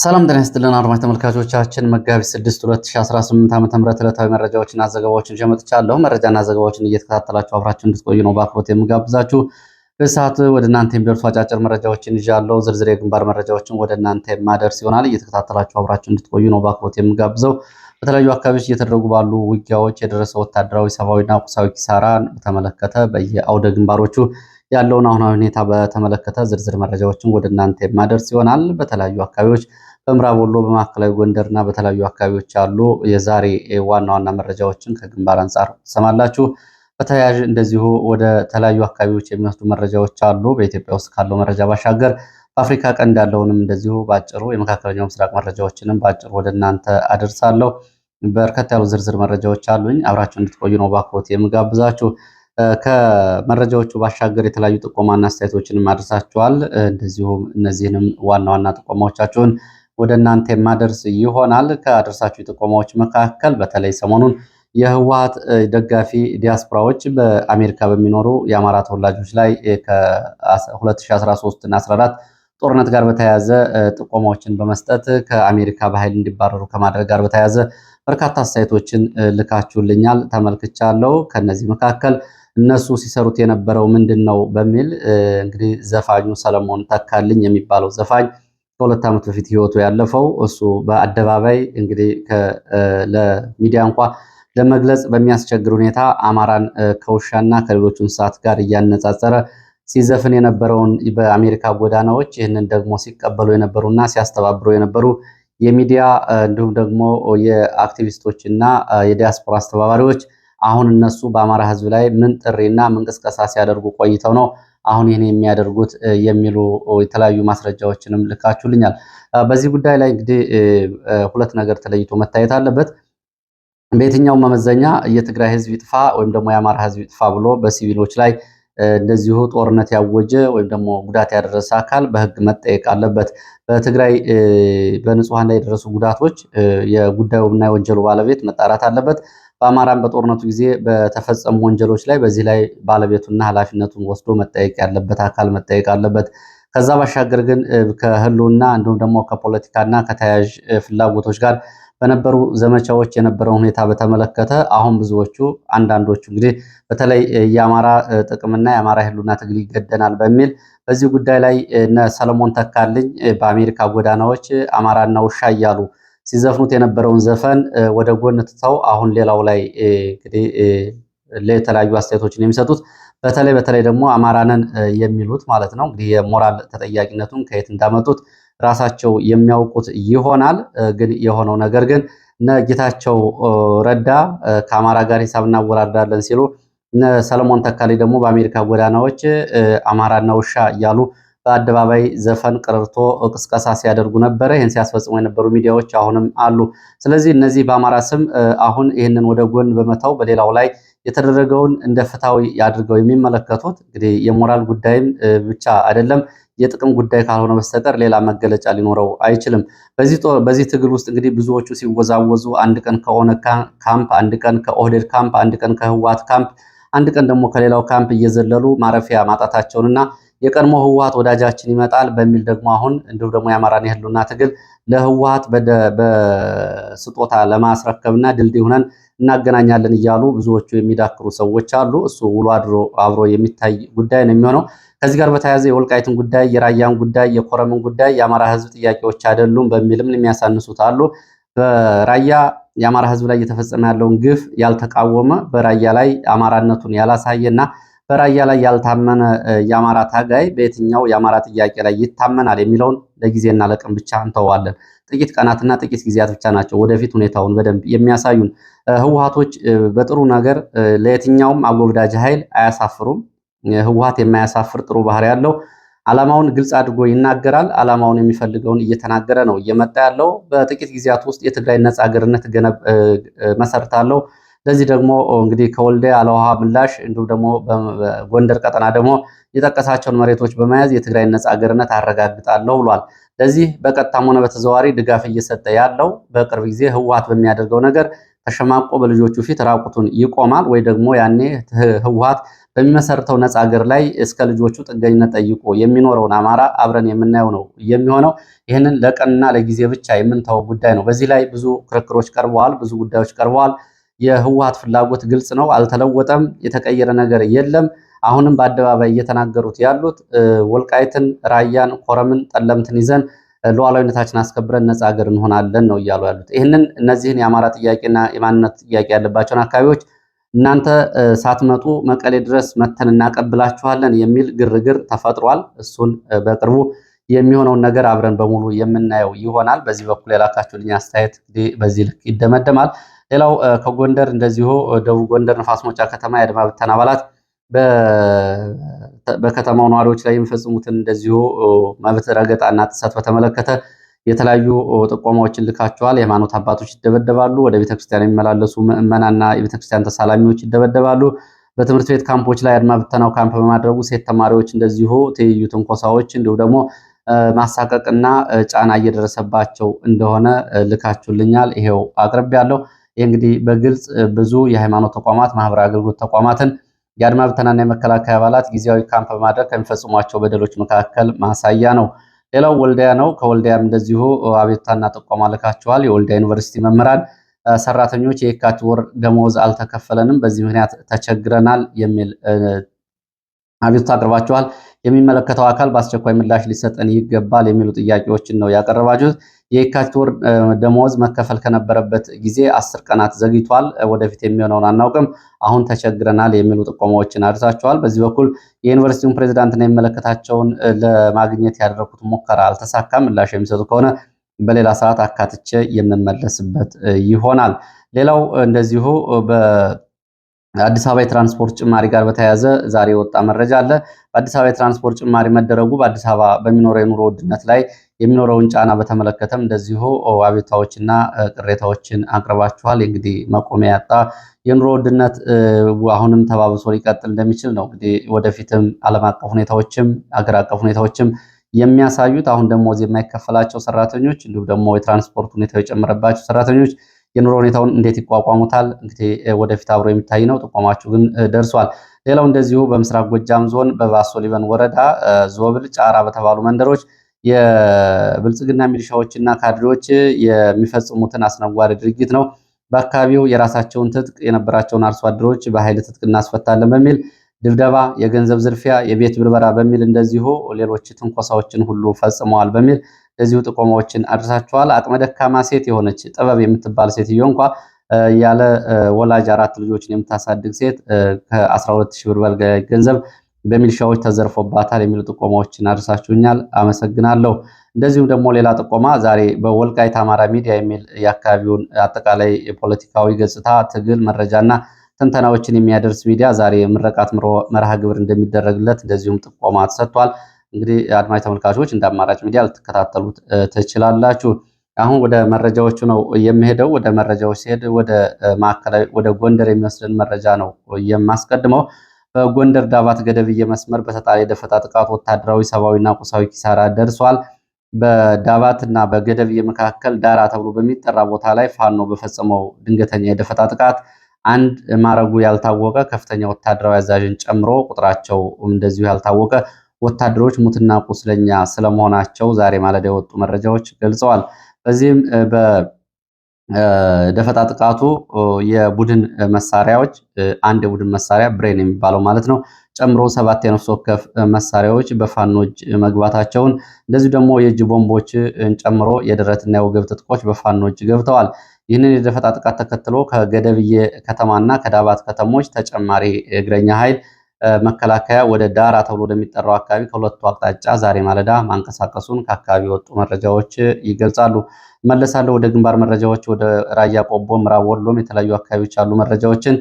ሰላም ጤና ይስጥልን አድማጭ ተመልካቾቻችን መጋቢት 6 2018 ዓ.ም ዕለታዊ መረጃዎችና ዘገባዎችን ይዤ መጥቻለሁ። መረጃና ዘገባዎችን እየተከታተላችሁ አብራችሁ እንድትቆዩ ነው በአክብሮት የምጋብዛችሁ። በሰዓት ወደ እናንተ የሚደርሱ አጫጭር መረጃዎችን ይዣለሁ። ዝርዝር የግንባር መረጃዎችን ወደ እናንተ የማደርስ ይሆናል። እየተከታተላችሁ አብራችሁ እንድትቆዩ ነው በአክብሮት የምጋብዘው። በተለያዩ አካባቢዎች እየተደረጉ ባሉ ውጊያዎች የደረሰ ወታደራዊ፣ ሰብአዊና ቁሳዊ ኪሳራን በተመለከተ በየአውደ ግንባሮቹ ያለውን አሁናዊ ሁኔታ በተመለከተ ዝርዝር መረጃዎችን ወደ እናንተ የማደርስ ይሆናል። በተለያዩ አካባቢዎች በምዕራብ ወሎ፣ በማዕከላዊ ጎንደርና በተለያዩ አካባቢዎች ያሉ የዛሬ ዋና ዋና መረጃዎችን ከግንባር አንጻር ትሰማላችሁ። በተያያዥ እንደዚሁ ወደ ተለያዩ አካባቢዎች የሚወስዱ መረጃዎች አሉ። በኢትዮጵያ ውስጥ ካለው መረጃ ባሻገር በአፍሪካ ቀንድ ያለውንም እንደዚሁ ባጭሩ የመካከለኛው ምስራቅ መረጃዎችንም ባጭሩ ወደ እናንተ አደርሳለሁ። በርከት ያሉ ዝርዝር መረጃዎች አሉኝ። አብራችሁ እንድትቆዩ ነው በአክብሮት የምጋብዛችሁ። ከመረጃዎቹ ባሻገር የተለያዩ ጥቆማና አስተያየቶችንም አድርሳችኋል። እንደዚሁም እነዚህንም ዋና ዋና ጥቆማዎቻችሁን ወደ እናንተ የማደርስ ይሆናል። ከአደርሳችሁ ጥቆማዎች መካከል በተለይ ሰሞኑን የህወሓት ደጋፊ ዲያስፖራዎች በአሜሪካ በሚኖሩ የአማራ ተወላጆች ላይ ከ2013 እና 14 ጦርነት ጋር በተያያዘ ጥቆማዎችን በመስጠት ከአሜሪካ በኃይል እንዲባረሩ ከማድረግ ጋር በተያያዘ በርካታ አስተያየቶችን ልካችሁልኛል፣ ተመልክቻለሁ። ከነዚህ መካከል እነሱ ሲሰሩት የነበረው ምንድን ነው በሚል እንግዲህ ዘፋኙ ሰለሞን ተካልኝ የሚባለው ዘፋኝ ከ2 ዓመት በፊት ህይወቱ ያለፈው እሱ በአደባባይ እንግዲህ ለሚዲያ እንኳ ለመግለጽ በሚያስቸግር ሁኔታ አማራን ከውሻና ከሌሎች እንስሳት ጋር እያነጻጸረ ሲዘፍን የነበረውን በአሜሪካ ጎዳናዎች ይህንን ደግሞ ሲቀበሉ የነበሩና ሲያስተባብሩ የነበሩ የሚዲያ እንዲሁም ደግሞ የአክቲቪስቶችና የዲያስፖራ አስተባባሪዎች አሁን እነሱ በአማራ ህዝብ ላይ ምን ጥሪና ምን ቅስቀሳ ሲያደርጉ ቆይተው ነው አሁን ይህን የሚያደርጉት የሚሉ የተለያዩ ማስረጃዎችንም ልካችሁልኛል። በዚህ ጉዳይ ላይ እንግዲህ ሁለት ነገር ተለይቶ መታየት አለበት። በየትኛው መመዘኛ የትግራይ ህዝብ ይጥፋ ወይም ደግሞ የአማራ ህዝብ ይጥፋ ብሎ በሲቪሎች ላይ እንደዚሁ ጦርነት ያወጀ ወይም ደግሞ ጉዳት ያደረሰ አካል በህግ መጠየቅ አለበት። በትግራይ በንጹሃን ላይ የደረሱ ጉዳቶች የጉዳዩና የወንጀሉ ባለቤት መጣራት አለበት። በአማራም በጦርነቱ ጊዜ በተፈጸሙ ወንጀሎች ላይ በዚህ ላይ ባለቤቱና ኃላፊነቱን ወስዶ መጠየቅ ያለበት አካል መጠየቅ አለበት። ከዛ ባሻገር ግን ከህልውና እንዲሁም ደግሞ ከፖለቲካና ከተያያዥ ፍላጎቶች ጋር በነበሩ ዘመቻዎች የነበረውን ሁኔታ በተመለከተ አሁን ብዙዎቹ አንዳንዶቹ እንግዲህ በተለይ የአማራ ጥቅምና የአማራ ህልውና ትግል ይገደናል በሚል በዚህ ጉዳይ ላይ እነ ሰለሞን ተካልኝ በአሜሪካ ጎዳናዎች አማራና ውሻ እያሉ ሲዘፍኑት የነበረውን ዘፈን ወደ ጎን ትተው አሁን ሌላው ላይ እንግዲህ ለተለያዩ አስተያየቶችን የሚሰጡት በተለይ ደግሞ አማራንን የሚሉት ማለት ነው። እንግዲህ የሞራል ተጠያቂነቱን ከየት እንዳመጡት ራሳቸው የሚያውቁት ይሆናል። ግን የሆነው ነገር ግን እነ ጌታቸው ረዳ ከአማራ ጋር ሂሳብ እናወራርዳለን ሲሉ እነ ሰለሞን ተካልኝ ደግሞ በአሜሪካ ጎዳናዎች አማራና ውሻ እያሉ በአደባባይ ዘፈን ቀርቶ ቅስቀሳ ሲያደርጉ ነበረ። ይህን ሲያስፈጽሙ የነበሩ ሚዲያዎች አሁንም አሉ። ስለዚህ እነዚህ በአማራ ስም አሁን ይህንን ወደ ጎን በመተው በሌላው ላይ የተደረገውን እንደ ፍትሃዊ አድርገው የሚመለከቱት እንግዲህ የሞራል ጉዳይም ብቻ አይደለም የጥቅም ጉዳይ ካልሆነ በስተቀር ሌላ መገለጫ ሊኖረው አይችልም። በዚህ ትግል ውስጥ እንግዲህ ብዙዎቹ ሲወዛወዙ አንድ ቀን ከኦነግ ካምፕ፣ አንድ ቀን ከኦህዴድ ካምፕ፣ አንድ ቀን ከህወሓት ካምፕ፣ አንድ ቀን ደግሞ ከሌላው ካምፕ እየዘለሉ ማረፊያ ማጣታቸውንና የቀድሞ ህወሓት ወዳጃችን ይመጣል በሚል ደግሞ አሁን እንዲሁም ደግሞ የአማራን የህልውና ትግል ለህወሓት በስጦታ ለማስረከብና ድልድይ ሆነን እናገናኛለን እያሉ ብዙዎቹ የሚዳክሩ ሰዎች አሉ። እሱ ውሎ አድሮ አብሮ የሚታይ ጉዳይ ነው የሚሆነው። ከዚህ ጋር በተያያዘ የወልቃይትን ጉዳይ፣ የራያን ጉዳይ፣ የኮረምን ጉዳይ የአማራ ህዝብ ጥያቄዎች አይደሉም በሚልም የሚያሳንሱት አሉ። በራያ የአማራ ህዝብ ላይ እየተፈጸመ ያለውን ግፍ ያልተቃወመ በራያ ላይ አማራነቱን ያላሳየና በራያ ላይ ያልታመነ የአማራ ታጋይ በየትኛው የአማራ ጥያቄ ላይ ይታመናል የሚለውን ለጊዜና ለቀን ብቻ እንተዋለን። ጥቂት ቀናትና ጥቂት ጊዜያት ብቻ ናቸው ወደፊት ሁኔታውን በደንብ የሚያሳዩን። ህወሓቶች በጥሩ ነገር ለየትኛውም አጎብዳጅ ኃይል አያሳፍሩም። ህወሓት የማያሳፍር ጥሩ ባህሪ ያለው ዓላማውን ግልጽ አድርጎ ይናገራል። ዓላማውን የሚፈልገውን እየተናገረ ነው እየመጣ ያለው። በጥቂት ጊዜያት ውስጥ የትግራይ ነጻ ሀገርነት መሰርታለሁ። ለዚህ ደግሞ እንግዲህ ከወልዲያ አለውሃ ምላሽ እንዲሁም ደግሞ በጎንደር ቀጠና ደግሞ የጠቀሳቸውን መሬቶች በመያዝ የትግራይ ነጻ ሀገርነት አረጋግጣለሁ ብሏል። ለዚህ በቀጥታም ሆነ በተዘዋዋሪ ድጋፍ እየሰጠ ያለው በቅርብ ጊዜ ህወሓት በሚያደርገው ነገር ተሸማቆ በልጆቹ ፊት ራቁቱን ይቆማል ወይ ደግሞ ያኔ ህወሓት በሚመሰርተው ነፃ ሀገር ላይ እስከ ልጆቹ ጥገኝነት ጠይቆ የሚኖረውን አማራ አብረን የምናየው ነው የሚሆነው። ይህንን ለቀንና ለጊዜ ብቻ የምንተወው ጉዳይ ነው። በዚህ ላይ ብዙ ክርክሮች ቀርበዋል፣ ብዙ ጉዳዮች ቀርበዋል። የህወሓት ፍላጎት ግልጽ ነው፣ አልተለወጠም፣ የተቀየረ ነገር የለም። አሁንም በአደባባይ እየተናገሩት ያሉት ወልቃይትን፣ ራያን፣ ኮረምን፣ ጠለምትን ይዘን ሉዓላዊነታችን አስከብረን ነፃ ሀገር እንሆናለን ነው እያሉ ያሉት። ይህንን እነዚህን የአማራ ጥያቄና የማንነት ጥያቄ ያለባቸውን አካባቢዎች እናንተ ሳትመጡ መቀሌ ድረስ መተን እናቀብላችኋለን የሚል ግርግር ተፈጥሯል። እሱን በቅርቡ የሚሆነውን ነገር አብረን በሙሉ የምናየው ይሆናል። በዚህ በኩል የላካችሁልኝ አስተያየት እንግዲህ በዚህ ልክ ይደመደማል። ሌላው ከጎንደር እንደዚሁ ደቡብ ጎንደር ንፋስ መውጫ ከተማ የአድማ ብተና አባላት በከተማው ነዋሪዎች ላይ የሚፈጽሙትን እንደዚሁ መብት ረገጣና ጥሰት በተመለከተ የተለያዩ ጥቆማዎችን ልካቸዋል። የሃይማኖት አባቶች ይደበደባሉ። ወደ ቤተክርስቲያን የሚመላለሱ ምዕመናንና የቤተክርስቲያን ተሳላሚዎች ይደበደባሉ። በትምህርት ቤት ካምፖች ላይ አድማ ብተናው ካምፕ በማድረጉ ሴት ተማሪዎች እንደዚሁ ትይዩ ትንኮሳዎች እንዲሁም ደግሞ ማሳቀቅና ጫና እየደረሰባቸው እንደሆነ ልካችሁልኛል። ይሄው አቅርቤያለሁ። ይህ እንግዲህ በግልጽ ብዙ የሃይማኖት ተቋማት፣ ማህበራዊ አገልግሎት ተቋማትን የአድማ ብተናና የመከላከያ አባላት ጊዜያዊ ካምፕ በማድረግ ከሚፈጽሟቸው በደሎች መካከል ማሳያ ነው። ሌላው ወልዲያ ነው። ከወልዲያም እንደዚሁ አቤቱታና ጥቆማ ልካቸዋል። የወልዲያ ዩኒቨርሲቲ መምህራን ሰራተኞች የካቲት ወር ደመወዝ አልተከፈለንም፣ በዚህ ምክንያት ተቸግረናል የሚል አቤቱታ አቅርባቸዋል። የሚመለከተው አካል በአስቸኳይ ምላሽ ሊሰጠን ይገባል የሚሉ ጥያቄዎችን ነው ያቀረባችሁት። የካቲት ወር ደመወዝ መከፈል ከነበረበት ጊዜ 10 ቀናት ዘግይቷል። ወደፊት የሚሆነውን አናውቅም፣ አሁን ተቸግረናል የሚሉ ጥቆማዎችን አድርሳቸዋል። በዚህ በኩል የዩኒቨርሲቲውን ፕሬዚዳንትና የሚመለከታቸውን ለማግኘት ያደረኩት ሙከራ አልተሳካም። ምላሽ የሚሰጡ ከሆነ በሌላ ሰዓት አካትቼ የምመለስበት ይሆናል። ሌላው እንደዚሁ አዲስ አበባ የትራንስፖርት ጭማሪ ጋር በተያያዘ ዛሬ የወጣ መረጃ አለ። በአዲስ አበባ የትራንስፖርት ጭማሪ መደረጉ በአዲስ አበባ በሚኖረው የኑሮ ውድነት ላይ የሚኖረውን ጫና በተመለከተም እንደዚሁ አቤቱታዎችና ቅሬታዎችን አቅርባችኋል። እንግዲህ መቆሚያ ያጣ የኑሮ ውድነት አሁንም ተባብሶ ሊቀጥል እንደሚችል ነው እንግዲህ ወደፊትም ዓለም አቀፍ ሁኔታዎችም አገር አቀፍ ሁኔታዎችም የሚያሳዩት። አሁን ደሞዝ የማይከፈላቸው ሰራተኞች እንዲሁም ደግሞ የትራንስፖርት ሁኔታው የጨመረባቸው ሰራተኞች የኑሮ ሁኔታውን እንዴት ይቋቋሙታል? እንግዲህ ወደፊት አብሮ የሚታይ ነው። ጥቆማችሁ ግን ደርሷል። ሌላው እንደዚሁ በምስራቅ ጎጃም ዞን በባሶ ሊበን ወረዳ ዞብል፣ ጫራ በተባሉ መንደሮች የብልጽግና ሚሊሻዎችና ካድሬዎች የሚፈጽሙትን አስነዋሪ ድርጊት ነው። በአካባቢው የራሳቸውን ትጥቅ የነበራቸውን አርሶ አደሮች በኃይል ትጥቅ እናስፈታለን በሚል ድብደባ፣ የገንዘብ ዝርፊያ፣ የቤት ብርበራ በሚል እንደዚሁ ሌሎች ትንኮሳዎችን ሁሉ ፈጽመዋል በሚል እንደዚሁ ጥቆማዎችን አድርሳቸዋል። አቅመ ደካማ ሴት የሆነች ጥበብ የምትባል ሴትዮ እንኳ ያለ ወላጅ 4 ልጆችን የምታሳድግ ሴት ከ12,000 ብር በላይ ገንዘብ በሚሊሻዎች ተዘርፎባታል የሚሉ ጥቆማዎችን አድርሳችሁኛል። አመሰግናለሁ። እንደዚሁም ደግሞ ሌላ ጥቆማ ዛሬ በወልቃይት አማራ ሚዲያ የሚል የአካባቢውን አጠቃላይ የፖለቲካዊ ገጽታ ትግል መረጃና ትንተናዎችን የሚያደርስ ሚዲያ ዛሬ የምረቃት መርሃ ግብር እንደሚደረግለት እንደዚሁም ጥቆማ ተሰጥቷል። እንግዲህ አድማጭ ተመልካቾች እንደ አማራጭ ሚዲያ ልትከታተሉት ትችላላችሁ። አሁን ወደ መረጃዎቹ ነው የምሄደው። ወደ መረጃዎች ሲሄድ ወደ ጎንደር የሚወስድን መረጃ ነው የማስቀድመው። በጎንደር ዳባት ገደብዬ መስመር በተጣለ የደፈጣ ጥቃት ወታደራዊ፣ ሰብአዊና ቁሳዊ ኪሳራ ደርሷል። በዳባት እና በገደብዬ መካከል ዳራ ተብሎ በሚጠራ ቦታ ላይ ፋኖ በፈጸመው ድንገተኛ የደፈጣ ጥቃት አንድ ማረጉ ያልታወቀ ከፍተኛ ወታደራዊ አዛዥን ጨምሮ ቁጥራቸው እንደዚሁ ያልታወቀ ወታደሮች ሙትና ቁስለኛ ስለመሆናቸው ዛሬ ማለዳ የወጡ መረጃዎች ገልጸዋል። በዚህም በደፈጣ ጥቃቱ የቡድን መሳሪያዎች አንድ የቡድን መሳሪያ ብሬን የሚባለው ማለት ነው ጨምሮ 7 የነፍስ ወከፍ መሳሪያዎች በፋኖች መግባታቸውን እንደዚሁ ደግሞ የእጅ ቦምቦች ጨምሮ የደረትና የወገብ ትጥቆች በፋኖች ገብተዋል። ይህንን የደፈጣ ጥቃት ተከትሎ ከገደብዬ ከተማና ከዳባት ከተሞች ተጨማሪ እግረኛ ኃይል መከላከያ ወደ ዳራ ተብሎ ወደሚጠራው አካባቢ ከሁለቱ አቅጣጫ ዛሬ ማለዳ ማንቀሳቀሱን ከአካባቢ የወጡ መረጃዎች ይገልጻሉ። መለሳለሁ ወደ ግንባር መረጃዎች፣ ወደ ራያ ቆቦ፣ ምዕራብ ወሎም የተለያዩ አካባቢዎች ያሉ መረጃዎችን።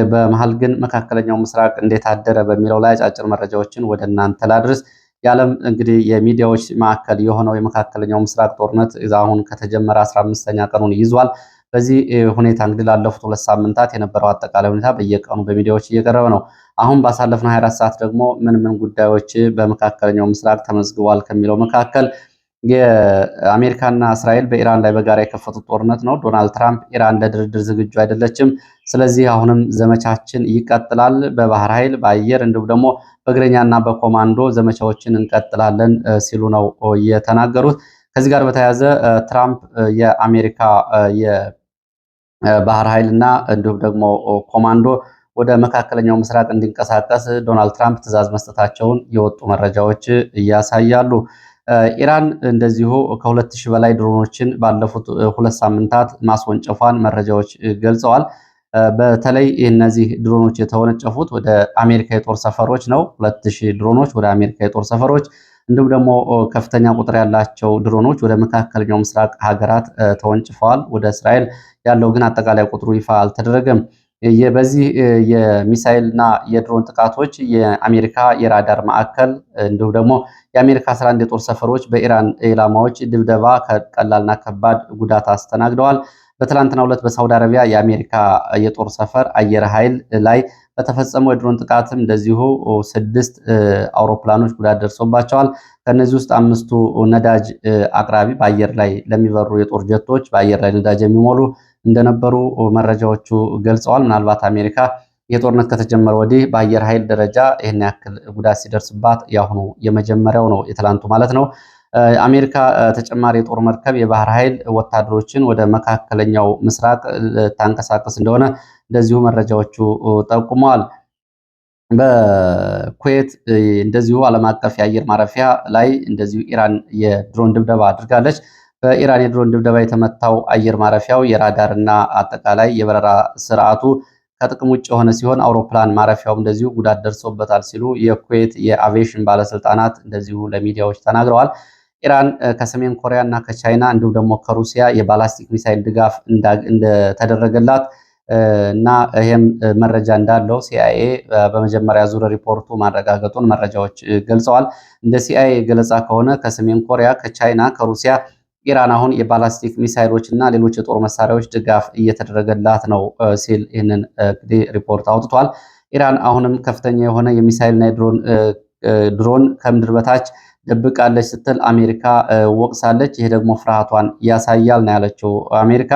በመሃል ግን መካከለኛው ምስራቅ እንዴት አደረ በሚለው ላይ አጫጭር መረጃዎችን ወደ እናንተ ላድርስ። የዓለም እንግዲህ የሚዲያዎች ማዕከል የሆነው የመካከለኛው ምስራቅ ጦርነት አሁን ከተጀመረ 15ኛ ቀኑን ይዟል። በዚህ ሁኔታ እንግዲህ ላለፉት 2 ሳምንታት የነበረው አጠቃላይ ሁኔታ በየቀኑ በሚዲያዎች እየቀረበ ነው። አሁን ባሳለፍነው 24 ሰዓት ደግሞ ምን ጉዳዮች በመካከለኛው ምስራቅ ተመዝግቧል ከሚለው መካከል የአሜሪካና እስራኤል በኢራን ላይ በጋራ የከፈቱት ጦርነት ነው። ዶናልድ ትራምፕ ኢራን ለድርድር ዝግጁ አይደለችም፣ ስለዚህ አሁንም ዘመቻችን ይቀጥላል፣ በባህር ኃይል፣ በአየር እንዲሁም ደግሞ በእግረኛና በኮማንዶ ዘመቻዎችን እንቀጥላለን ሲሉ ነው የተናገሩት። ከዚህ ጋር በተያያዘ ትራምፕ የአሜሪካ የባህር ኃይልና እንዲሁም ደግሞ ኮማንዶ ወደ መካከለኛው ምስራቅ እንዲንቀሳቀስ ዶናልድ ትራምፕ ትዕዛዝ መስጠታቸውን የወጡ መረጃዎች እያሳያሉ። ኢራን እንደዚሁ ከ2000 በላይ ድሮኖችን ባለፉት 2 ሳምንታት ማስወንጨፏን መረጃዎች ገልጸዋል። በተለይ እነዚህ ድሮኖች የተወነጨፉት ወደ አሜሪካ የጦር ሰፈሮች ነው። 2000 ድሮኖች ወደ አሜሪካ የጦር ሰፈሮች እንዲሁም ደግሞ ከፍተኛ ቁጥር ያላቸው ድሮኖች ወደ መካከለኛው ምስራቅ ሀገራት ተወንጭፈዋል። ወደ እስራኤል ያለው ግን አጠቃላይ ቁጥሩ ይፋ አልተደረገም። በዚህ የሚሳኤልና የድሮን ጥቃቶች የአሜሪካ የራዳር ማዕከል እንዲሁም ደግሞ የአሜሪካ 11 የጦር ሰፈሮች በኢራን ኢላማዎች ድብደባ ቀላልና ከባድ ጉዳት አስተናግደዋል። በትላንትናው ዕለት በሳውዲ አረቢያ የአሜሪካ የጦር ሰፈር አየር ኃይል ላይ በተፈጸመው የድሮን ጥቃትም እንደዚሁ 6 አውሮፕላኖች ጉዳት ደርሶባቸዋል። ከነዚህ ውስጥ 5ቱ ነዳጅ አቅራቢ በአየር ላይ ለሚበሩ የጦር ጀቶች በአየር ላይ ነዳጅ የሚሞሉ እንደነበሩ መረጃዎቹ ገልጸዋል። ምናልባት አሜሪካ የጦርነት ከተጀመረ ወዲህ በአየር ኃይል ደረጃ ይህን ያክል ጉዳት ሲደርስባት ያሁኑ የመጀመሪያው ነው፣ የትላንቱ ማለት ነው። አሜሪካ ተጨማሪ የጦር መርከብ የባህር ኃይል ወታደሮችን ወደ መካከለኛው ምስራቅ ታንቀሳቀስ እንደሆነ እንደዚሁ መረጃዎቹ ጠቁመዋል። በኩዌት እንደዚሁ ዓለም አቀፍ የአየር ማረፊያ ላይ እንደዚሁ ኢራን የድሮን ድብደባ አድርጋለች። በኢራን የድሮን ድብደባ የተመታው አየር ማረፊያው የራዳር እና አጠቃላይ የበረራ ስርዓቱ ከጥቅም ውጭ የሆነ ሲሆን አውሮፕላን ማረፊያው እንደዚሁ ጉዳት ደርሶበታል ሲሉ የኩዌት የአቪዬሽን ባለስልጣናት እንደዚሁ ለሚዲያዎች ተናግረዋል። ኢራን ከሰሜን ኮሪያ እና ከቻይና እንዲሁም ደግሞ ከሩሲያ የባላስቲክ ሚሳይል ድጋፍ እንደተደረገላት እና ይህም መረጃ እንዳለው ሲአይኤ በመጀመሪያ ዙር ሪፖርቱ ማረጋገጡን መረጃዎች ገልጸዋል። እንደ ሲአይኤ ገለጻ ከሆነ ከሰሜን ኮሪያ፣ ከቻይና፣ ከሩሲያ ኢራን አሁን የባላስቲክ ሚሳይሎች እና ሌሎች የጦር መሳሪያዎች ድጋፍ እየተደረገላት ነው ሲል ይህንን ሪፖርት አውጥቷል። ኢራን አሁንም ከፍተኛ የሆነ የሚሳይልና ድሮን ከምድር በታች ደብቃለች ስትል አሜሪካ ወቅሳለች። ይሄ ደግሞ ፍርሃቷን ያሳያል ነው ያለችው አሜሪካ።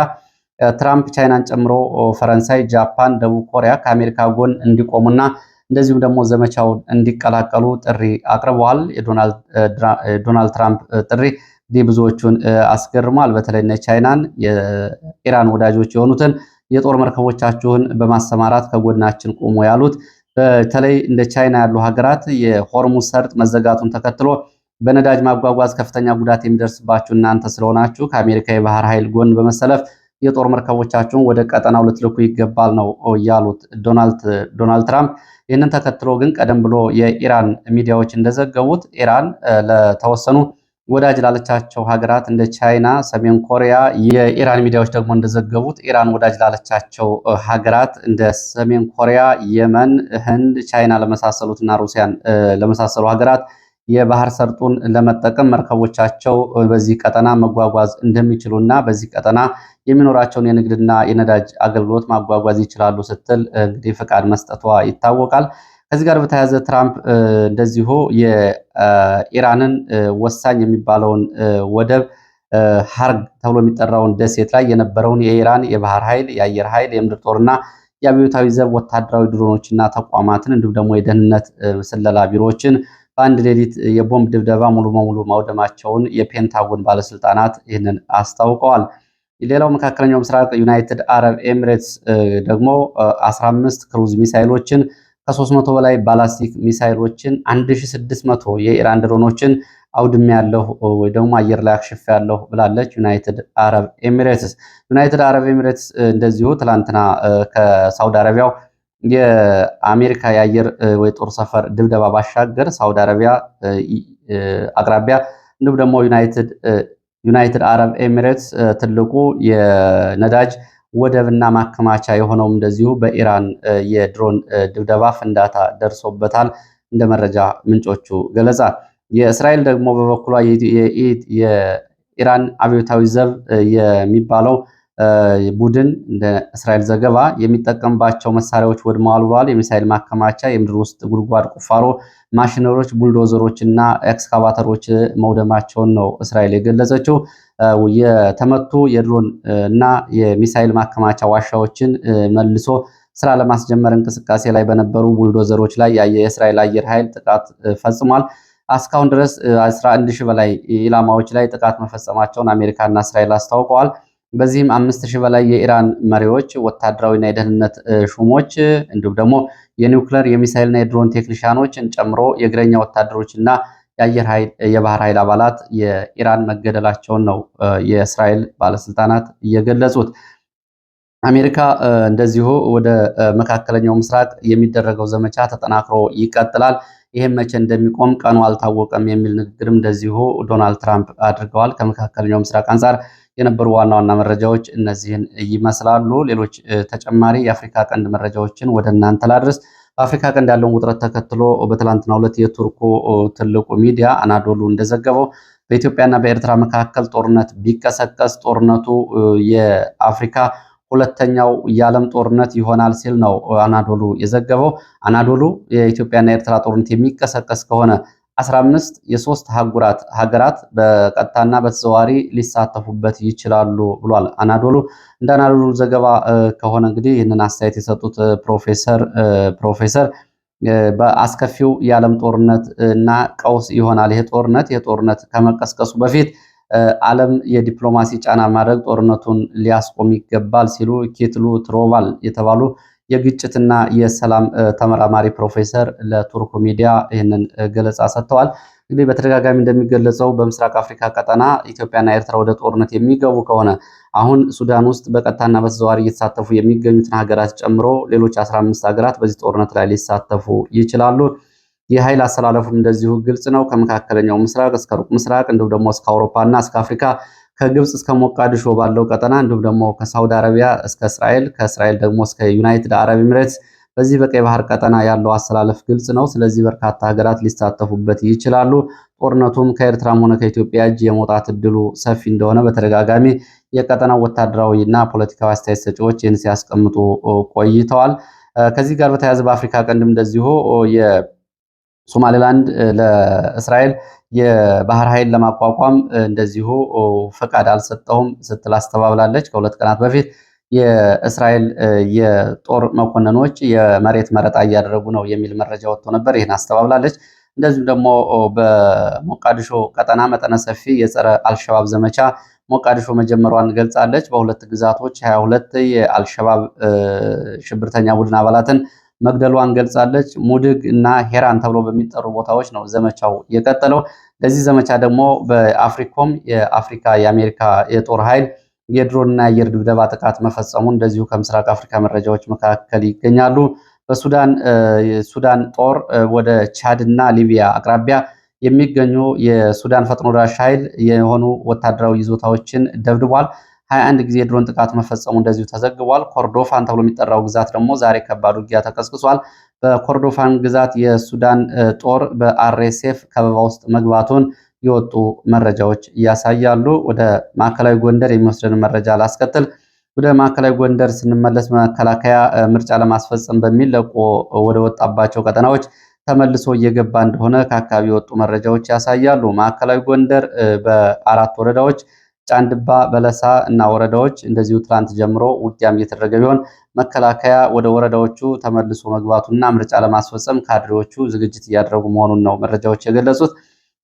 ትራምፕ ቻይናን ጨምሮ ፈረንሳይ፣ ጃፓን፣ ደቡብ ኮሪያ ከአሜሪካ ጎን እንዲቆሙና እንደዚሁም ደግሞ ዘመቻውን እንዲቀላቀሉ ጥሪ አቅርበዋል። የዶናልድ ትራምፕ ጥሪ ብዙዎቹን አስገርሟል። በተለይ ቻይናን የኢራን ወዳጆች የሆኑትን የጦር መርከቦቻችሁን በማሰማራት ከጎናችን ቁሙ ያሉት በተለይ እንደ ቻይና ያሉ ሀገራት የሆርሙዝ ሰርጥ መዘጋቱን ተከትሎ በነዳጅ ማጓጓዝ ከፍተኛ ጉዳት የሚደርስባችሁ እናንተ ስለሆናችሁ ከአሜሪካ የባህር ኃይል ጎን በመሰለፍ የጦር መርከቦቻችሁን ወደ ቀጠናው ልትልኩ ይገባል ነው ያሉት ዶናልድ ትራምፕ። ይህንን ተከትሎ ግን ቀደም ብሎ የኢራን ሚዲያዎች እንደዘገቡት ኢራን ለተወሰኑ ወዳጅ ላለቻቸው ሀገራት እንደ ቻይና፣ ሰሜን ኮሪያ፣ የኢራን ሚዲያዎች ደግሞ እንደዘገቡት ኢራን ወዳጅ ላለቻቸው ሀገራት እንደ ሰሜን ኮሪያ፣ የመን፣ ህንድ፣ ቻይና ለመሳሰሉትና ሩሲያን ለመሳሰሉ ሀገራት የባህር ሰርጡን ለመጠቀም መርከቦቻቸው በዚህ ቀጠና መጓጓዝ እንደሚችሉና በዚህ ቀጠና የሚኖራቸውን የንግድና የነዳጅ አገልግሎት ማጓጓዝ ይችላሉ ስትል እንግዲህ ፈቃድ መስጠቷ ይታወቃል። ከዚህ ጋር በተያያዘ ትራምፕ እንደዚሁ የኢራንን ወሳኝ የሚባለውን ወደብ ሀርግ ተብሎ የሚጠራውን ደሴት ላይ የነበረውን የኢራን የባህር ኃይል፣ የአየር ኃይል፣ የምድር ጦርና የአብዮታዊ ዘብ ወታደራዊ ድሮኖችና ተቋማትን እንዲሁም ደግሞ የደህንነት ስለላ ቢሮዎችን በአንድ ሌሊት የቦምብ ድብደባ ሙሉ በሙሉ ማውደማቸውን የፔንታጎን ባለስልጣናት ይህንን አስታውቀዋል። ሌላው መካከለኛው ምስራቅ ዩናይትድ አረብ ኤሚሬትስ ደግሞ 15 ክሩዝ ሚሳይሎችን ከ300 በላይ ባላስቲክ ሚሳይሎችን 1600 የኢራን ድሮኖችን አውድሜ ያለሁ ወይ ደግሞ አየር ላይ አክሽፍ ያለሁ ብላለች ዩናይትድ አረብ ኤሚሬትስ። ዩናይትድ አረብ ኤሚሬትስ እንደዚሁ ትላንትና ከሳውዲ አረቢያው የአሜሪካ የአየር ወይ ጦር ሰፈር ድብደባ ባሻገር ሳውዲ አረቢያ አቅራቢያ እንዲሁም ደግሞ ዩናይትድ አረብ ኤሚሬትስ ትልቁ የነዳጅ ወደብና ማከማቻ የሆነውም እንደዚሁ በኢራን የድሮን ድብደባ ፍንዳታ ደርሶበታል እንደ መረጃ ምንጮቹ ገለጻ። የእስራኤል ደግሞ በበኩሏ የኢራን አብዮታዊ ዘብ የሚባለው ቡድን እንደ እስራኤል ዘገባ የሚጠቀምባቸው መሳሪያዎች ወድመዋል ብለዋል። የሚሳኤል ማከማቻ፣ የምድር ውስጥ ጉድጓድ ቁፋሮ ማሽነሮች፣ ቡልዶዘሮች እና ኤክስካቫተሮች መውደማቸውን ነው እስራኤል የገለጸችው። የተመቱ የድሮን እና የሚሳኤል ማከማቻ ዋሻዎችን መልሶ ስራ ለማስጀመር እንቅስቃሴ ላይ በነበሩ ቡልዶዘሮች ላይ የእስራኤል አየር ኃይል ጥቃት ፈጽሟል። እስካሁን ድረስ 11 ሺህ በላይ ኢላማዎች ላይ ጥቃት መፈጸማቸውን አሜሪካና እስራኤል አስታውቀዋል። በዚህም 5,000 በላይ የኢራን መሪዎች፣ ወታደራዊና የደህንነት ሹሞች እንዲሁም ደግሞ የኒውክሌር የሚሳይልና የድሮን ቴክኒሽያኖችን ጨምሮ የእግረኛ ወታደሮችና የአየር ኃይል የባህር ኃይል አባላት የኢራን መገደላቸውን ነው የእስራኤል ባለስልጣናት እየገለጹት። አሜሪካ እንደዚሁ ወደ መካከለኛው ምስራቅ የሚደረገው ዘመቻ ተጠናክሮ ይቀጥላል፣ ይህም መቼ እንደሚቆም ቀኑ አልታወቀም የሚል ንግግርም እንደዚሁ ዶናልድ ትራምፕ አድርገዋል። ከመካከለኛው ምስራቅ አንጻር የነበሩ ዋና ዋና መረጃዎች እነዚህን ይመስላሉ። ሌሎች ተጨማሪ የአፍሪካ ቀንድ መረጃዎችን ወደ እናንተ ላድርስ። በአፍሪካ ቀንድ ያለውን ውጥረት ተከትሎ በትላንትናው ዕለት የቱርኩ ትልቁ ሚዲያ አናዶሉ እንደዘገበው በኢትዮጵያና በኤርትራ መካከል ጦርነት ቢቀሰቀስ ጦርነቱ የአፍሪካ ሁለተኛው የዓለም ጦርነት ይሆናል ሲል ነው አናዶሉ የዘገበው። አናዶሉ የኢትዮጵያና የኤርትራ ጦርነት የሚቀሰቀስ ከሆነ 15 የሶስት ሀገራት በቀጥታና በተዘዋዋሪ ሊሳተፉበት ይችላሉ ብሏል አናዶሉ። እንደ አናዶሉ ዘገባ ከሆነ እንግዲህ ይህንን አስተያየት የሰጡት ፕሮፌሰር በአስከፊው የዓለም ጦርነት እና ቀውስ ይሆናል ይሄ ጦርነት ከመቀስቀሱ በፊት ዓለም የዲፕሎማሲ ጫና ማድረግ ጦርነቱን ሊያስቆም ይገባል ሲሉ ኬትሉ ትሮቫል የተባሉ የግጭትና የሰላም ተመራማሪ ፕሮፌሰር ለቱርክ ሚዲያ ይህንን ገለጻ ሰጥተዋል። እንግዲህ በተደጋጋሚ እንደሚገለጸው በምስራቅ አፍሪካ ቀጠና ኢትዮጵያና ኤርትራ ወደ ጦርነት የሚገቡ ከሆነ አሁን ሱዳን ውስጥ በቀጥታና በተዘዋዋሪ እየተሳተፉ የሚገኙትን ሀገራት ጨምሮ ሌሎች 15 ሀገራት በዚህ ጦርነት ላይ ሊሳተፉ ይችላሉ። የኃይል አሰላለፉም እንደዚሁ ግልጽ ነው። ከመካከለኛው ምስራቅ እስከ ሩቅ ምስራቅ እንዲሁም ደግሞ እስከ አውሮፓና እስከ አፍሪካ ከግብፅ እስከ ሞቃዲሾ ባለው ቀጠና እንዲሁም ደግሞ ከሳውዲ አረቢያ እስከ እስራኤል ከእስራኤል ደግሞ እስከ ዩናይትድ አረብ ኤምሬትስ በዚህ በቀይ ባህር ቀጠና ያለው አሰላለፍ ግልጽ ነው። ስለዚህ በርካታ ሀገራት ሊሳተፉበት ይችላሉ። ጦርነቱም ከኤርትራም ሆነ ከኢትዮጵያ እጅ የመውጣት እድሉ ሰፊ እንደሆነ በተደጋጋሚ የቀጠናው ወታደራዊ እና ፖለቲካዊ አስተያየት ሰጪዎች ይህን ሲያስቀምጡ ቆይተዋል። ከዚህ ጋር በተያያዘ በአፍሪካ ቀንድም እንደዚሁ ሶማሌላንድ ለእስራኤል የባህር ኃይል ለማቋቋም እንደዚሁ ፈቃድ አልሰጠውም ስትል አስተባብላለች። ከሁለት ቀናት በፊት የእስራኤል የጦር መኮንኖች የመሬት መረጣ እያደረጉ ነው የሚል መረጃ ወጥቶ ነበር። ይህን አስተባብላለች። እንደዚሁም ደግሞ በሞቃዲሾ ቀጠና መጠነ ሰፊ የጸረ አልሸባብ ዘመቻ ሞቃዲሾ መጀመሯን ገልጻለች። በሁለት ግዛቶች 22 የአልሸባብ ሽብርተኛ ቡድን አባላትን መግደሏን ገልጻለች። ሙድግ እና ሄራን ተብሎ በሚጠሩ ቦታዎች ነው ዘመቻው የቀጠለው። ለዚህ ዘመቻ ደግሞ በአፍሪኮም የአፍሪካ የአሜሪካ የጦር ኃይል የድሮንና የአየር ድብደባ ጥቃት መፈጸሙ እንደዚሁ ከምስራቅ አፍሪካ መረጃዎች መካከል ይገኛሉ። የሱዳን ጦር ወደ ቻድና ሊቢያ አቅራቢያ የሚገኙ የሱዳን ፈጥኖ ደራሽ ኃይል የሆኑ ወታደራዊ ይዞታዎችን ደብድቧል። 21 ጊዜ የድሮን ጥቃት መፈጸሙ እንደዚሁ ተዘግቧል። ኮርዶፋን ተብሎ የሚጠራው ግዛት ደግሞ ዛሬ ከባድ ውጊያ ተቀስቅሷል። በኮርዶፋን ግዛት የሱዳን ጦር በአርኤስኤፍ ከበባ ውስጥ መግባቱን የወጡ መረጃዎች ያሳያሉ። ወደ ማዕከላዊ ጎንደር የሚወስደን መረጃ ላስከትል። ወደ ማዕከላዊ ጎንደር ስንመለስ መከላከያ ምርጫ ለማስፈጸም በሚል ለቆ ወደ ወጣባቸው ቀጠናዎች ተመልሶ እየገባ እንደሆነ ከአካባቢ የወጡ መረጃዎች ያሳያሉ። ማዕከላዊ ጎንደር በአራት ወረዳዎች ጫንድባ፣ በለሳ እና ወረዳዎች እንደዚሁ ትላንት ጀምሮ ውጊያም እየተደረገ ቢሆን መከላከያ ወደ ወረዳዎቹ ተመልሶ መግባቱና ምርጫ ለማስፈጸም ካድሬዎቹ ዝግጅት እያደረጉ መሆኑን ነው መረጃዎች የገለጹት።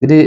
እንግዲህ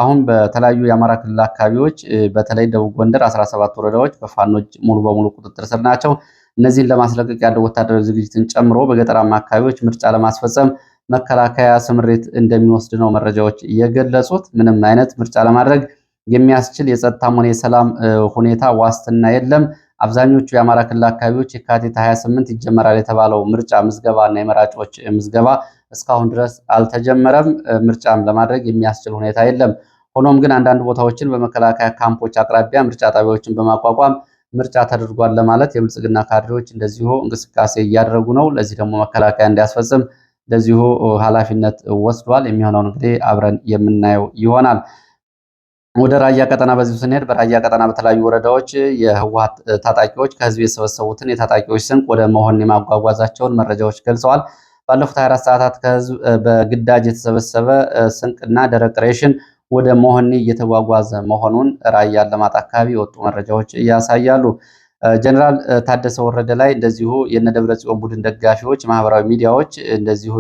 አሁን በተለያዩ የአማራ ክልል አካባቢዎች በተለይ ደቡብ ጎንደር 17 ወረዳዎች በፋኖች ሙሉ በሙሉ ቁጥጥር ስር ናቸው። እነዚህን ለማስለቀቅ ያለው ወታደራዊ ዝግጅትን ጨምሮ በገጠራማ አካባቢዎች ምርጫ ለማስፈጸም መከላከያ ስምሪት እንደሚወስድ ነው መረጃዎች የገለጹት። ምንም አይነት ምርጫ ለማድረግ የሚያስችል የጸጥታም ሆነ የሰላም ሁኔታ ዋስትና የለም። አብዛኞቹ የአማራ ክልል አካባቢዎች የካቲት 28 ይጀመራል የተባለው ምርጫ ምዝገባ እና የመራጮች ምዝገባ እስካሁን ድረስ አልተጀመረም። ምርጫም ለማድረግ የሚያስችል ሁኔታ የለም። ሆኖም ግን አንዳንድ ቦታዎችን በመከላከያ ካምፖች አቅራቢያ ምርጫ ጣቢያዎችን በማቋቋም ምርጫ ተደርጓል ለማለት የብልጽግና ካድሬዎች እንደዚሁ እንቅስቃሴ እያደረጉ ነው። ለዚህ ደግሞ መከላከያ እንዲያስፈጽም እንደዚሁ ኃላፊነት ወስዷል። የሚሆነውን እንግዲህ አብረን የምናየው ይሆናል። ወደ ራያ ቀጠና በዚሁ ስንሄድ በራያ ቀጠና በተለያዩ ወረዳዎች የህወሓት ታጣቂዎች ከህዝብ የሰበሰቡትን የታጣቂዎች ስንቅ ወደ መሆን የማጓጓዛቸውን መረጃዎች ገልጸዋል። ባለፉት 24 ሰዓታት ከህዝብ በግዳጅ የተሰበሰበ ስንቅና ደረቅ ሬሽን ወደ መሆኒ እየተጓጓዘ መሆኑን ራያ አላማጣ አካባቢ የወጡ መረጃዎች ያሳያሉ። ጀነራል ታደሰ ወረደ ላይ እንደዚሁ የነደብረ ጽዮን ቡድን ደጋፊዎች ማህበራዊ ሚዲያዎች እንደዚሁ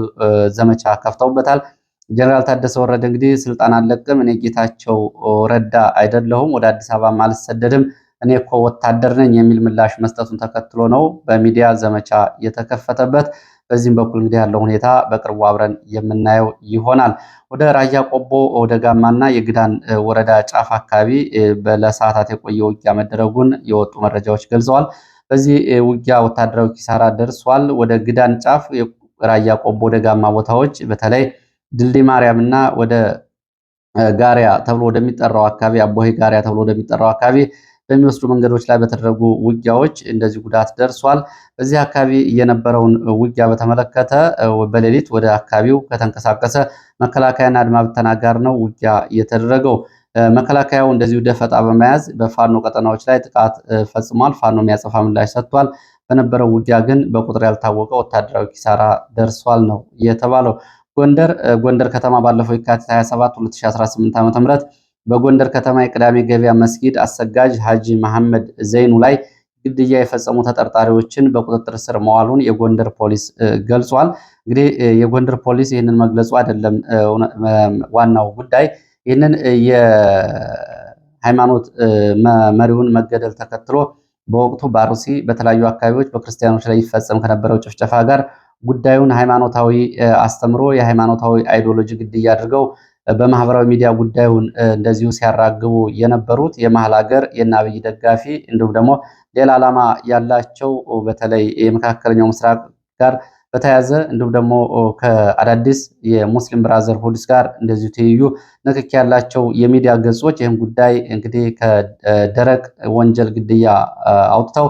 ዘመቻ ከፍተውበታል። ጀነራል ታደሰ ወረደ እንግዲህ ስልጣን አልለቅም፣ እኔ ጌታቸው ረዳ አይደለሁም፣ ወደ አዲስ አበባ አልሰደድም፣ እኔ እኮ ወታደር ነኝ የሚል ምላሽ መስጠቱን ተከትሎ ነው በሚዲያ ዘመቻ የተከፈተበት። በዚህም በኩል እንግዲህ ያለው ሁኔታ በቅርቡ አብረን የምናየው ይሆናል። ወደ ራያ ቆቦ ወደ ጋማና የግዳን ወረዳ ጫፍ አካባቢ ለሰዓታት የቆየ ውጊያ መደረጉን የወጡ መረጃዎች ገልጸዋል። በዚህ ውጊያ ወታደራዊ ኪሳራ ደርሷል። ወደ ግዳን ጫፍ ራያ ቆቦ ወደ ጋማ ቦታዎች በተለይ ድልድይ ማርያም እና ወደ ጋሪያ ተብሎ ወደሚጠራው አካባቢ አቦሄ ጋሪያ ተብሎ ወደሚጠራው አካባቢ በሚወስዱ መንገዶች ላይ በተደረጉ ውጊያዎች እንደዚህ ጉዳት ደርሷል። በዚህ አካባቢ የነበረውን ውጊያ በተመለከተ በሌሊት ወደ አካባቢው ከተንቀሳቀሰ መከላከያና አድማ ብተና ጋር ነው ውጊያ የተደረገው። መከላከያው እንደዚሁ ደፈጣ በመያዝ በፋኖ ቀጠናዎች ላይ ጥቃት ፈጽሟል። ፋኖ የሚያጸፋ ምላሽ ሰጥቷል። በነበረው ውጊያ ግን በቁጥር ያልታወቀ ወታደራዊ ኪሳራ ደርሷል ነው የተባለው። ጎንደር ከተማ ባለፈው የካቲት 27 2018 ዓ.ም በጎንደር ከተማ የቅዳሜ ገበያ መስጊድ አሰጋጅ ሀጂ መሐመድ ዘይኑ ላይ ግድያ የፈጸሙ ተጠርጣሪዎችን በቁጥጥር ስር መዋሉን የጎንደር ፖሊስ ገልጿል። እንግዲህ የጎንደር ፖሊስ ይህንን መግለጹ አይደለም ዋናው ጉዳይ። ይህንን የሃይማኖት መሪውን መገደል ተከትሎ በወቅቱ በአርሲ በተለያዩ አካባቢዎች በክርስቲያኖች ላይ ይፈጸም ከነበረው ጭፍጨፋ ጋር ጉዳዩን ሃይማኖታዊ አስተምሮ የሃይማኖታዊ አይዲዮሎጂ ግድያ አድርገው በማህበራዊ ሚዲያ ጉዳዩን እንደዚሁ ሲያራግቡ የነበሩት የመሀል ሀገር የአብይ ደጋፊ እንዲሁም ደግሞ ሌላ ዓላማ ያላቸው በተለይ የመካከለኛው ምስራቅ ጋር በተያያዘ እንዲሁም ደግሞ ከአዳዲስ የሙስሊም ብራዘርሁድስ ጋር እንደዚሁ ትይዩ ንክኪ ያላቸው የሚዲያ ገጾች ይህን ጉዳይ እንግዲህ ከደረቅ ወንጀል ግድያ አውጥተው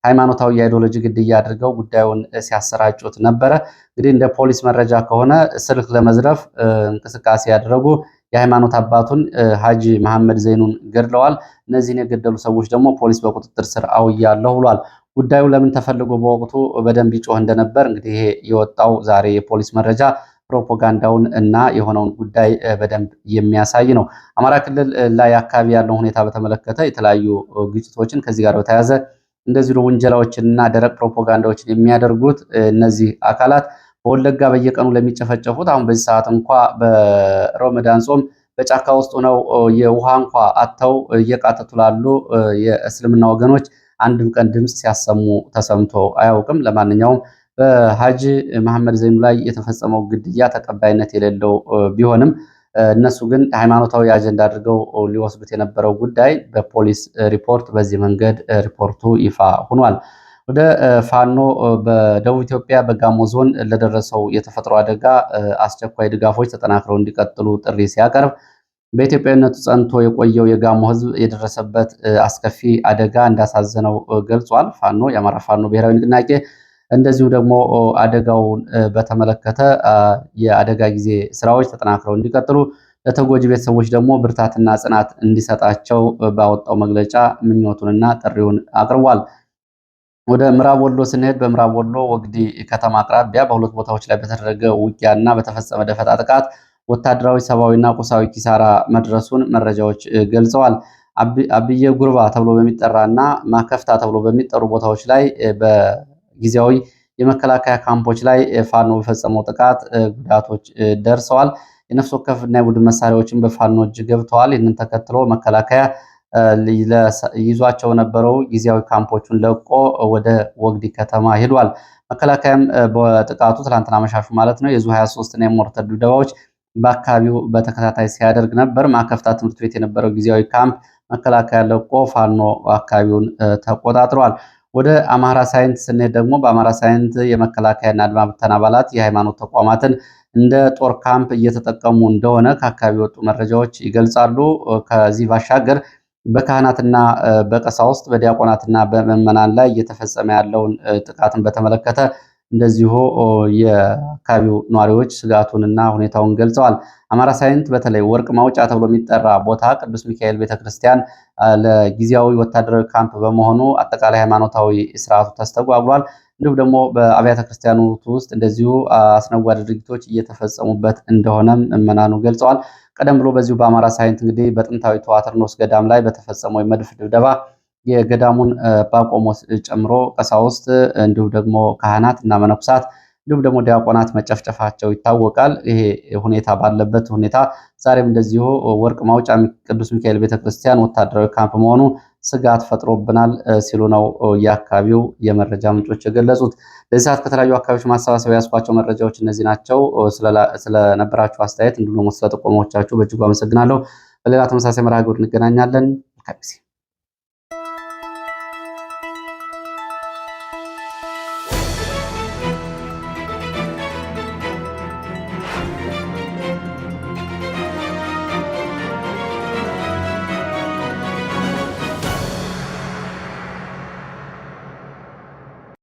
ሃይማኖታዊ የአይዲዮሎጂ ግድያ አድርገው ጉዳዩን ሲያሰራጩት ነበረ። እንግዲህ እንደ ፖሊስ መረጃ ከሆነ ስልክ ለመዝረፍ እንቅስቃሴ ያደረጉ የሃይማኖት አባቱን ሀጂ መሐመድ ዘይኑን ገድለዋል። እነዚህን የገደሉ ሰዎች ደግሞ ፖሊስ በቁጥጥር ስር አውያለሁ ብሏል። ጉዳዩ ለምን ተፈልጎ በወቅቱ በደንብ ይጮህ እንደነበር እንግዲህ ይሄ የወጣው ዛሬ የፖሊስ መረጃ ፕሮፓጋንዳውን እና የሆነውን ጉዳይ በደንብ የሚያሳይ ነው። አማራ ክልል ላይ አካባቢ ያለውን ሁኔታ በተመለከተ የተለያዩ ግጭቶችን ከዚህ ጋር በተያያዘ እንደዚሁ ውንጀላዎችንና ደረቅ ፕሮፓጋንዳዎችን የሚያደርጉት እነዚህ አካላት በወለጋ በየቀኑ ለሚጨፈጨፉት አሁን በዚህ ሰዓት እንኳ በረመዳን ጾም በጫካ ውስጥ ሆነው የውሃ እንኳ አጥተው እየቃተቱ ላሉ የእስልምና ወገኖች አንድም ቀን ድምፅ ሲያሰሙ ተሰምቶ አያውቅም። ለማንኛውም በሀጂ መሐመድ ዘይኑ ላይ የተፈጸመው ግድያ ተቀባይነት የሌለው ቢሆንም እነሱ ግን ሃይማኖታዊ አጀንዳ አድርገው ሊወስዱት የነበረው ጉዳይ በፖሊስ ሪፖርት በዚህ መንገድ ሪፖርቱ ይፋ ሆኗል። ወደ ፋኖ በደቡብ ኢትዮጵያ በጋሞ ዞን ለደረሰው የተፈጥሮ አደጋ አስቸኳይ ድጋፎች ተጠናክረው እንዲቀጥሉ ጥሪ ሲያቀርብ በኢትዮጵያዊነቱ ጸንቶ የቆየው የጋሞ ሕዝብ የደረሰበት አስከፊ አደጋ እንዳሳዘነው ገልጿል። ፋኖ የአማራ ፋኖ ብሔራዊ ንቅናቄ እንደዚሁ ደግሞ አደጋውን በተመለከተ የአደጋ ጊዜ ስራዎች ተጠናክረው እንዲቀጥሉ ለተጎጂ ቤተሰቦች ደግሞ ብርታትና ጽናት እንዲሰጣቸው ባወጣው መግለጫ ምኞቱንና ጥሪውን አቅርቧል። ወደ ምዕራብ ወሎ ስንሄድ በምዕራብ ወሎ ወግዲ ከተማ አቅራቢያ በሁለት ቦታዎች ላይ በተደረገ ውጊያና በተፈጸመ ደፈጣ ጥቃት ወታደራዊ፣ ሰብአዊና ቁሳዊ ኪሳራ መድረሱን መረጃዎች ገልጸዋል። አብየ ጉርባ ተብሎ በሚጠራና ማከፍታ ተብሎ በሚጠሩ ቦታዎች ላይ በጊዜያዊ የመከላከያ ካምፖች ላይ ፋኖ በፈጸመው ጥቃት ጉዳቶች ደርሰዋል። የነፍስ ወከፍና የቡድን መሳሪያዎችን በፋኖ እጅ ገብተዋል። ይህንን ተከትሎ መከላከያ ይዟቸው የነበረው ጊዜያዊ ካምፖቹን ለቆ ወደ ወግዲ ከተማ ሄዷል። መከላከያም በጥቃቱ ትላንትና መሻሹ ማለት ነው የዙ 23 እና የሞርተር ድብደባዎች በአካባቢው በተከታታይ ሲያደርግ ነበር። ማከፍታ ትምህርት ቤት የነበረው ጊዜያዊ ካምፕ መከላከያ ለቆ ፋኖ አካባቢውን ተቆጣጥሯል። ወደ አማራ ሳይንት ስንሄድ ደግሞ በአማራ ሳይንት የመከላከያና አድማ ብተና አባላት የሃይማኖት ተቋማትን እንደ ጦር ካምፕ እየተጠቀሙ እንደሆነ ከአካባቢ የወጡ መረጃዎች ይገልጻሉ። ከዚህ ባሻገር በካህናትና በቀሳውስት በዲያቆናትና በምዕመናን ላይ እየተፈጸመ ያለውን ጥቃትን በተመለከተ እንደዚሁ የአካባቢው ነዋሪዎች ስጋቱንና ሁኔታውን ገልጸዋል። አማራ ሳይንት በተለይ ወርቅ ማውጫ ተብሎ የሚጠራ ቦታ ቅዱስ ሚካኤል ቤተክርስቲያን ለጊዜያዊ ወታደራዊ ካምፕ በመሆኑ አጠቃላይ ሃይማኖታዊ ስርዓቱ ተስተጓጉሏል። እንዲሁም ደግሞ በአብያተ ክርስቲያኖቱ ውስጥ እንደዚሁ አስነዋሪ ድርጊቶች እየተፈጸሙበት እንደሆነም ምዕመናኑ ገልጸዋል። ቀደም ብሎ በዚሁ በአማራ ሳይንት እንግዲህ በጥንታዊቷ አትርኖስ ገዳም ላይ በተፈጸመው የመድፍ ድብደባ የገዳሙን ጳጳሞስ ጨምሮ ቀሳውስት እንዲሁም ደግሞ ካህናት እና መነኩሳት እንዲሁም ደግሞ ዲያቆናት መጨፍጨፋቸው ይታወቃል። ይሄ ሁኔታ ባለበት ሁኔታ ዛሬም እንደዚሁ ወርቅ ማውጫ ቅዱስ ሚካኤል ቤተክርስቲያን ወታደራዊ ካምፕ መሆኑ ስጋት ፈጥሮብናል ሲሉ ነው የአካባቢው የመረጃ ምንጮች የገለጹት። በዚህ ሰዓት ከተለያዩ አካባቢዎች ማሰባሰብ ያስኳቸው መረጃዎች እነዚህ ናቸው። ስለነበራችሁ አስተያየት እንዲሁም ደግሞ ስለጥቆማዎቻችሁ በእጅጉ አመሰግናለሁ። በሌላ ተመሳሳይ መርሃ ግብር እንገናኛለን። መልካም ጊዜ